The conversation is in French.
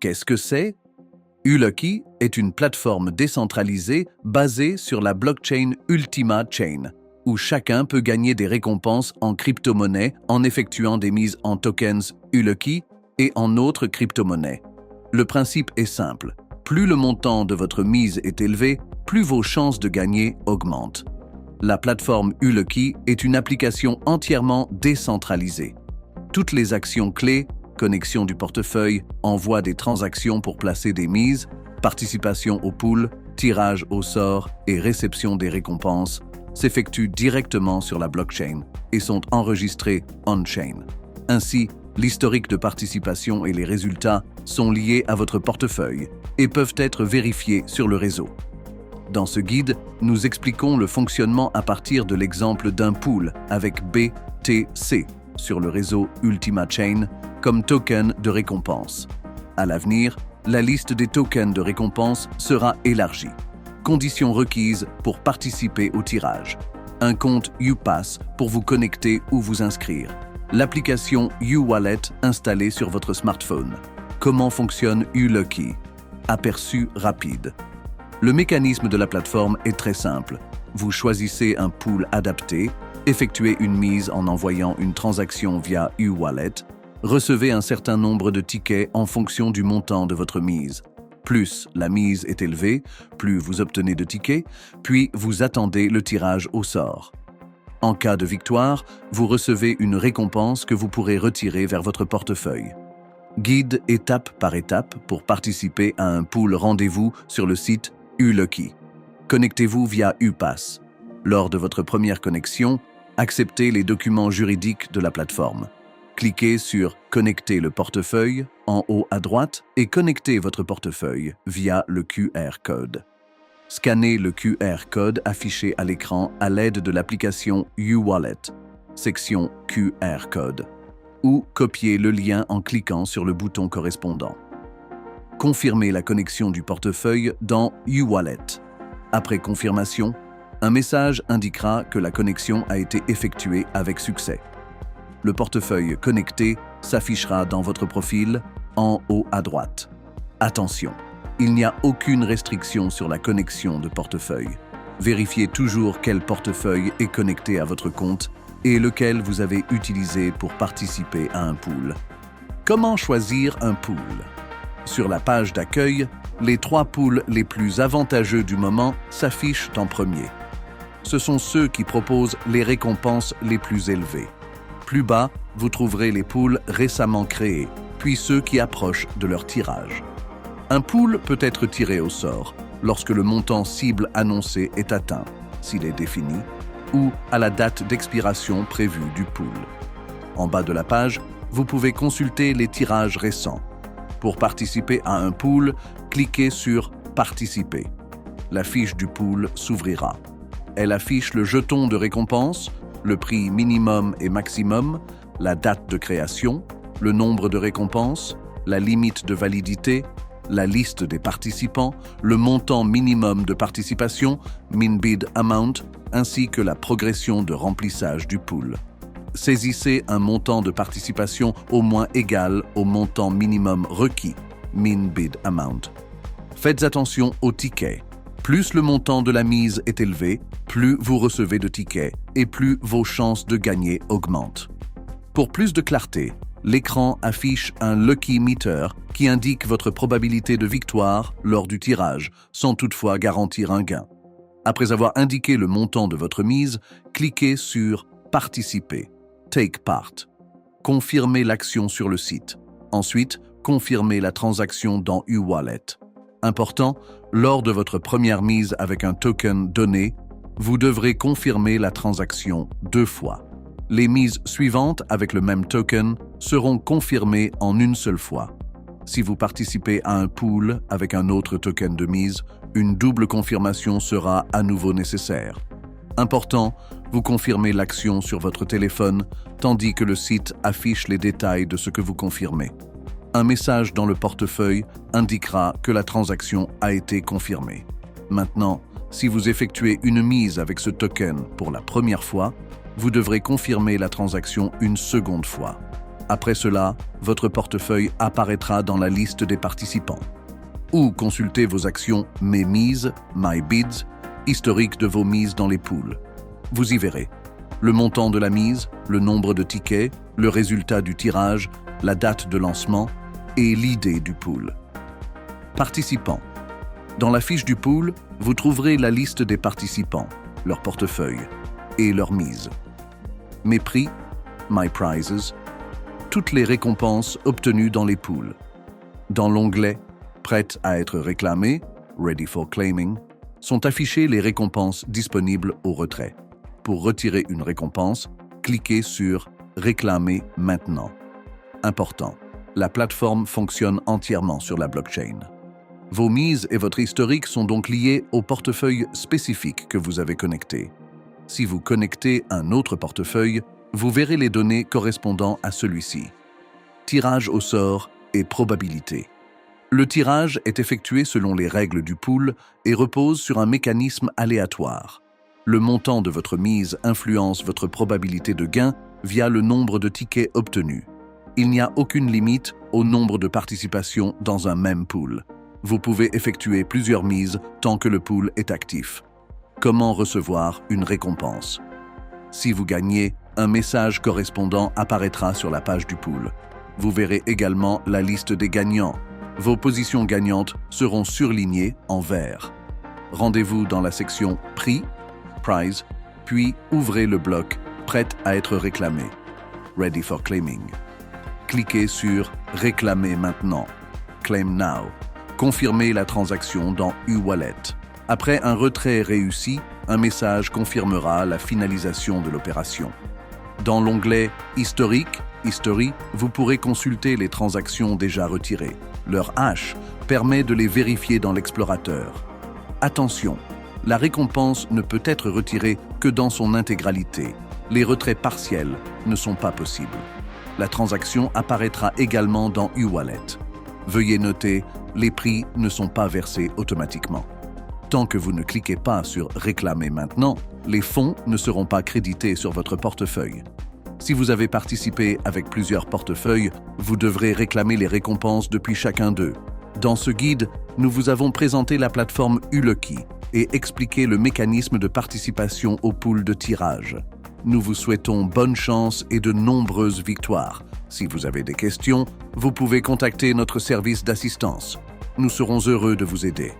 Qu'est-ce que c'est? uLucky est une plateforme décentralisée basée sur la blockchain Ultima Chain, où chacun peut gagner des récompenses en crypto-monnaie en effectuant des mises en tokens uLucky et en autres crypto-monnaies. Le principe est simple. Plus le montant de votre mise est élevé, plus vos chances de gagner augmentent. La plateforme uLucky est une application entièrement décentralisée. Toutes les actions clés, connexion du portefeuille, envoi des transactions pour placer des mises, participation au pool, tirage au sort et réception des récompenses, s'effectuent directement sur la blockchain et sont enregistrées on-chain. Ainsi, l'historique de participation et les résultats sont liés à votre portefeuille et peuvent être vérifiés sur le réseau. Dans ce guide, nous expliquons le fonctionnement à partir de l'exemple d'un pool avec BTC sur le réseau Ultima Chain comme token de récompense. À l'avenir, la liste des tokens de récompense sera élargie. Conditions requises pour participer au tirage. Un compte uPass pour vous connecter ou vous inscrire. L'application uWallet installée sur votre smartphone. Comment fonctionne uLucky? Aperçu rapide. Le mécanisme de la plateforme est très simple. Vous choisissez un pool adapté, effectuez une mise en envoyant une transaction via uWallet, recevez un certain nombre de tickets en fonction du montant de votre mise. Plus la mise est élevée, plus vous obtenez de tickets, puis vous attendez le tirage au sort. En cas de victoire, vous recevez une récompense que vous pourrez retirer vers votre portefeuille. Guide étape par étape pour participer à un pool rendez-vous sur le site uLucky. Connectez-vous via uPass. Lors de votre première connexion, acceptez les documents juridiques de la plateforme. Cliquez sur « Connecter le portefeuille » en haut à droite et connectez votre portefeuille via le QR code. Scannez le QR code affiché à l'écran à l'aide de l'application uWallet, section QR code, ou copiez le lien en cliquant sur le bouton correspondant. Confirmez la connexion du portefeuille dans uWallet. Après confirmation, un message indiquera que la connexion a été effectuée avec succès. Le portefeuille connecté s'affichera dans votre profil en haut à droite. Attention, il n'y a aucune restriction sur la connexion de portefeuille. Vérifiez toujours quel portefeuille est connecté à votre compte et lequel vous avez utilisé pour participer à un pool. Comment choisir un pool? Sur la page d'accueil, les 3 pools les plus avantageux du moment s'affichent en premier. Ce sont ceux qui proposent les récompenses les plus élevées. Plus bas, vous trouverez les pools récemment créés, puis ceux qui approchent de leur tirage. Un pool peut être tiré au sort lorsque le montant cible annoncé est atteint, s'il est défini, ou à la date d'expiration prévue du pool. En bas de la page, vous pouvez consulter les tirages récents. Pour participer à un pool, cliquez sur « Participer ». La fiche du pool s'ouvrira. Elle affiche le jeton de récompense, le prix minimum et maximum, la date de création, le nombre de récompenses, la limite de validité, la liste des participants, le montant minimum de participation, min bid amount, ainsi que la progression de remplissage du pool. Saisissez un montant de participation au moins égal au montant minimum requis, min bid amount. Faites attention aux tickets. Plus le montant de la mise est élevé, plus vous recevez de tickets et plus vos chances de gagner augmentent. Pour plus de clarté, l'écran affiche un Lucky Meter qui indique votre probabilité de victoire lors du tirage, sans toutefois garantir un gain. Après avoir indiqué le montant de votre mise, cliquez sur « Participer » Take Part. Confirmez l'action sur le site. Ensuite, confirmez la transaction dans uWallet. Important, lors de votre première mise avec un token donné, vous devrez confirmer la transaction 2 fois. Les mises suivantes avec le même token seront confirmées en une seule fois. Si vous participez à un pool avec un autre token de mise, une double confirmation sera à nouveau nécessaire. Important, vous confirmez l'action sur votre téléphone, tandis que le site affiche les détails de ce que vous confirmez. Un message dans le portefeuille indiquera que la transaction a été confirmée. Maintenant, si vous effectuez une mise avec ce token pour la première fois, vous devrez confirmer la transaction une seconde fois. Après cela, votre portefeuille apparaîtra dans la liste des participants. Ou consultez vos actions Mes mises, My bids, historique de vos mises dans les pools. Vous y verrez le montant de la mise, le nombre de tickets, le résultat du tirage, la date de lancement et l'idée du pool. Participants. Dans la fiche du pool, vous trouverez la liste des participants, leur portefeuille et leurs mises. Mes prix, My prizes, toutes les récompenses obtenues dans les pools. Dans l'onglet Prêtes à être réclamées, Ready for claiming, sont affichées les récompenses disponibles au retrait. Pour retirer une récompense, cliquez sur Réclamer maintenant. Important, la plateforme fonctionne entièrement sur la blockchain. Vos mises et votre historique sont donc liés au portefeuille spécifique que vous avez connecté. Si vous connectez un autre portefeuille, vous verrez les données correspondant à celui-ci. Tirage au sort et probabilité. Le tirage est effectué selon les règles du pool et repose sur un mécanisme aléatoire. Le montant de votre mise influence votre probabilité de gain via le nombre de tickets obtenus. Il n'y a aucune limite au nombre de participations dans un même pool. Vous pouvez effectuer plusieurs mises tant que le pool est actif. Comment recevoir une récompense? Si vous gagnez, un message correspondant apparaîtra sur la page du pool. Vous verrez également la liste des gagnants. Vos positions gagnantes seront surlignées en vert. Rendez-vous dans la section Prix, Prize, puis ouvrez le bloc Prête à être réclamé, Ready for claiming. Cliquez sur Réclamer maintenant, Claim now. Confirmez la transaction dans U-Wallet. Après un retrait réussi, un message confirmera la finalisation de l'opération. Dans l'onglet Historique, History, vous pourrez consulter les transactions déjà retirées. Leur hash permet de les vérifier dans l'explorateur. Attention, la récompense ne peut être retirée que dans son intégralité. Les retraits partiels ne sont pas possibles. La transaction apparaîtra également dans U-Wallet. Veuillez noter, les prix ne sont pas versés automatiquement. Tant que vous ne cliquez pas sur « Réclamer maintenant », les fonds ne seront pas crédités sur votre portefeuille. Si vous avez participé avec plusieurs portefeuilles, vous devrez réclamer les récompenses depuis chacun d'eux. Dans ce guide, nous vous avons présenté la plateforme Ulucky et expliqué le mécanisme de participation au pool de tirage. Nous vous souhaitons bonne chance et de nombreuses victoires. Si vous avez des questions, vous pouvez contacter notre service d'assistance. Nous serons heureux de vous aider.